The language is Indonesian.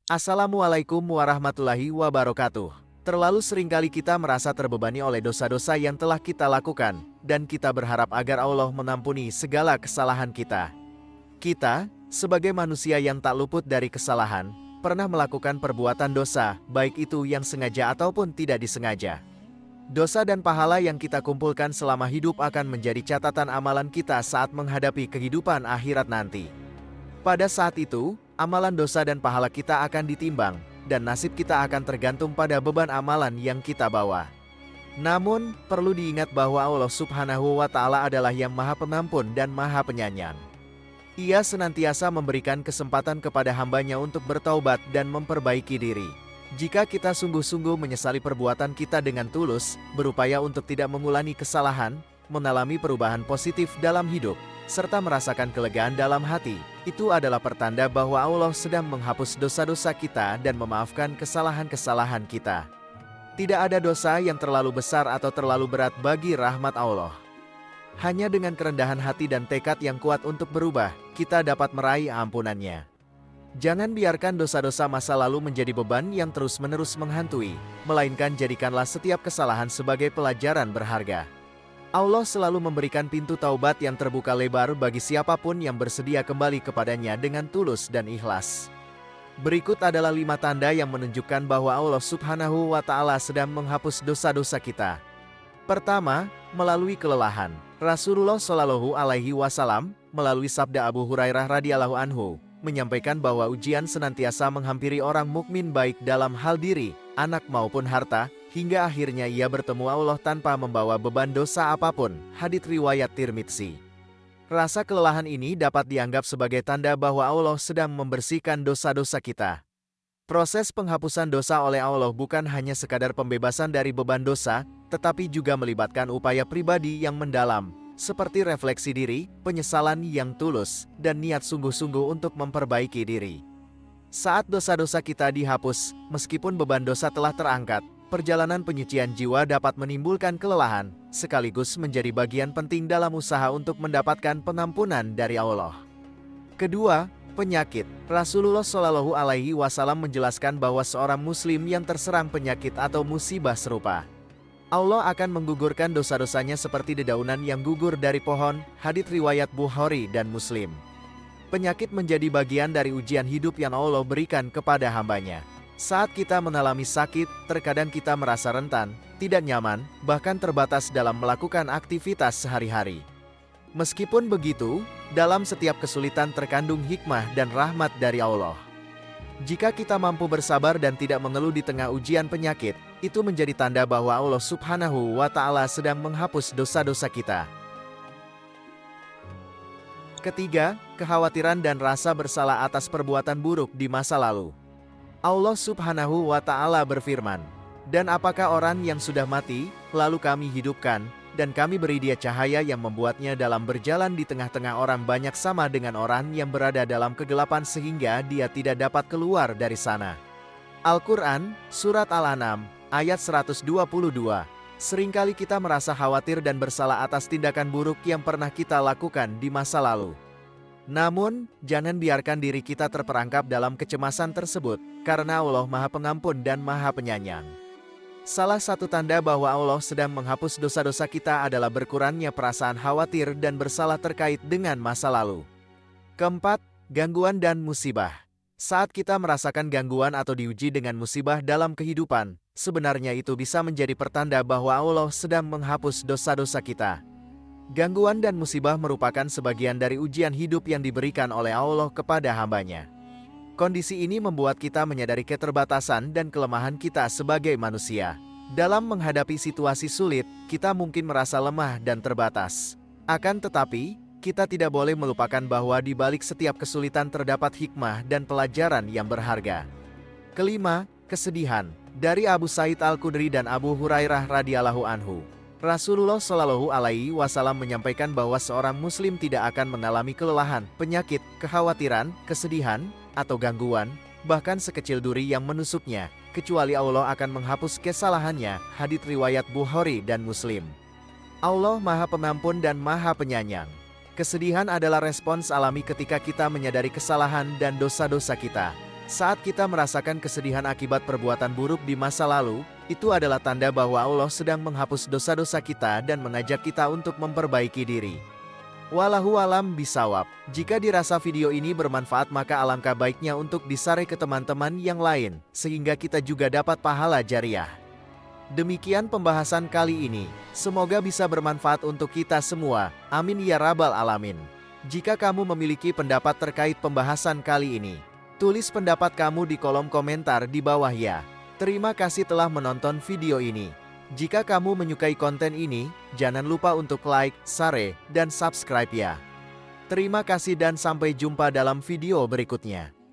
Assalamualaikum warahmatullahi wabarakatuh. Terlalu seringkali kita merasa terbebani oleh dosa-dosa yang telah kita lakukan, dan kita berharap agar Allah mengampuni segala kesalahan kita. Kita, sebagai manusia yang tak luput dari kesalahan, pernah melakukan perbuatan dosa, baik itu yang sengaja ataupun tidak disengaja. Dosa dan pahala yang kita kumpulkan selama hidup akan menjadi catatan amalan kita saat menghadapi kehidupan akhirat nanti. Pada saat itu, amalan dosa dan pahala kita akan ditimbang, dan nasib kita akan tergantung pada beban amalan yang kita bawa. Namun, perlu diingat bahwa Allah Subhanahu wa Ta'ala adalah yang Maha Pengampun dan Maha Penyayang. Ia senantiasa memberikan kesempatan kepada hambanya untuk bertaubat dan memperbaiki diri. Jika kita sungguh-sungguh menyesali perbuatan kita dengan tulus, berupaya untuk tidak mengulangi kesalahan, mengalami perubahan positif dalam hidup, serta merasakan kelegaan dalam hati, itu adalah pertanda bahwa Allah sedang menghapus dosa-dosa kita dan memaafkan kesalahan-kesalahan kita. Tidak ada dosa yang terlalu besar atau terlalu berat bagi rahmat Allah. Hanya dengan kerendahan hati dan tekad yang kuat untuk berubah, kita dapat meraih ampunannya. Jangan biarkan dosa-dosa masa lalu menjadi beban yang terus-menerus menghantui, melainkan jadikanlah setiap kesalahan sebagai pelajaran berharga. Allah selalu memberikan pintu taubat yang terbuka lebar bagi siapapun yang bersedia kembali kepadanya dengan tulus dan ikhlas. Berikut adalah 5 tanda yang menunjukkan bahwa Allah Subhanahu wa Ta'ala sedang menghapus dosa-dosa kita. Pertama, melalui kelelahan. Rasulullah Shallallahu Alaihi Wasallam melalui sabda Abu Hurairah radhiyallahu anhu menyampaikan bahwa ujian senantiasa menghampiri orang mukmin baik dalam hal diri, anak maupun harta, hingga akhirnya ia bertemu Allah tanpa membawa beban dosa apapun. Hadits riwayat Tirmidzi. Rasa kelelahan ini dapat dianggap sebagai tanda bahwa Allah sedang membersihkan dosa-dosa kita. Proses penghapusan dosa oleh Allah bukan hanya sekadar pembebasan dari beban dosa, tetapi juga melibatkan upaya pribadi yang mendalam, seperti refleksi diri, penyesalan yang tulus, dan niat sungguh-sungguh untuk memperbaiki diri. Saat dosa-dosa kita dihapus, meskipun beban dosa telah terangkat, perjalanan penyucian jiwa dapat menimbulkan kelelahan, sekaligus menjadi bagian penting dalam usaha untuk mendapatkan pengampunan dari Allah. Kedua, penyakit. Rasulullah Shallallahu Alaihi Wasallam menjelaskan bahwa seorang muslim yang terserang penyakit atau musibah serupa, Allah akan menggugurkan dosa-dosanya seperti dedaunan yang gugur dari pohon. Hadits riwayat Bukhari dan Muslim. Penyakit menjadi bagian dari ujian hidup yang Allah berikan kepada hambanya. Saat kita mengalami sakit, terkadang kita merasa rentan, tidak nyaman, bahkan terbatas dalam melakukan aktivitas sehari-hari. Meskipun begitu, dalam setiap kesulitan terkandung hikmah dan rahmat dari Allah. Jika kita mampu bersabar dan tidak mengeluh di tengah ujian penyakit, itu menjadi tanda bahwa Allah Subhanahu wa Ta'ala sedang menghapus dosa-dosa kita. Ketiga, kekhawatiran dan rasa bersalah atas perbuatan buruk di masa lalu. Allah Subhanahu wa Ta'ala berfirman, "Dan apakah orang yang sudah mati, lalu kami hidupkan, dan kami beri dia cahaya yang membuatnya dalam berjalan di tengah-tengah orang banyak sama dengan orang yang berada dalam kegelapan sehingga dia tidak dapat keluar dari sana." Al-Quran, Surat Al-An'am, ayat 122. Seringkali kita merasa khawatir dan bersalah atas tindakan buruk yang pernah kita lakukan di masa lalu. Namun, jangan biarkan diri kita terperangkap dalam kecemasan tersebut, karena Allah Maha Pengampun dan Maha Penyayang. Salah satu tanda bahwa Allah sedang menghapus dosa-dosa kita adalah berkurangnya perasaan khawatir dan bersalah terkait dengan masa lalu. Keempat, gangguan dan musibah. Saat kita merasakan gangguan atau diuji dengan musibah dalam kehidupan, sebenarnya itu bisa menjadi pertanda bahwa Allah sedang menghapus dosa-dosa kita. Gangguan dan musibah merupakan sebagian dari ujian hidup yang diberikan oleh Allah kepada hambanya. Kondisi ini membuat kita menyadari keterbatasan dan kelemahan kita sebagai manusia. Dalam menghadapi situasi sulit, kita mungkin merasa lemah dan terbatas. Akan tetapi, kita tidak boleh melupakan bahwa di balik setiap kesulitan terdapat hikmah dan pelajaran yang berharga. Kelima, kesedihan. Dari Abu Sa'id Al-Khudri dan Abu Hurairah radhiyallahu anhu, Rasulullah Shallallahu Alaihi Wasallam menyampaikan bahwa seorang muslim tidak akan mengalami kelelahan, penyakit, kekhawatiran, kesedihan, atau gangguan, bahkan sekecil duri yang menusuknya, kecuali Allah akan menghapus kesalahannya. Hadits riwayat Bukhari dan Muslim. Allah Maha Pengampun dan Maha Penyayang. Kesedihan adalah respons alami ketika kita menyadari kesalahan dan dosa-dosa kita. Saat kita merasakan kesedihan akibat perbuatan buruk di masa lalu, itu adalah tanda bahwa Allah sedang menghapus dosa-dosa kita dan mengajak kita untuk memperbaiki diri. Wallahu alam bisawab. Jika dirasa video ini bermanfaat maka alangkah baiknya untuk di-share ke teman-teman yang lain, sehingga kita juga dapat pahala jariah. Demikian pembahasan kali ini. Semoga bisa bermanfaat untuk kita semua. Amin ya rabbal alamin. Jika kamu memiliki pendapat terkait pembahasan kali ini, tulis pendapat kamu di kolom komentar di bawah ya. Terima kasih telah menonton video ini. Jika kamu menyukai konten ini, jangan lupa untuk like, share, dan subscribe ya. Terima kasih dan sampai jumpa dalam video berikutnya.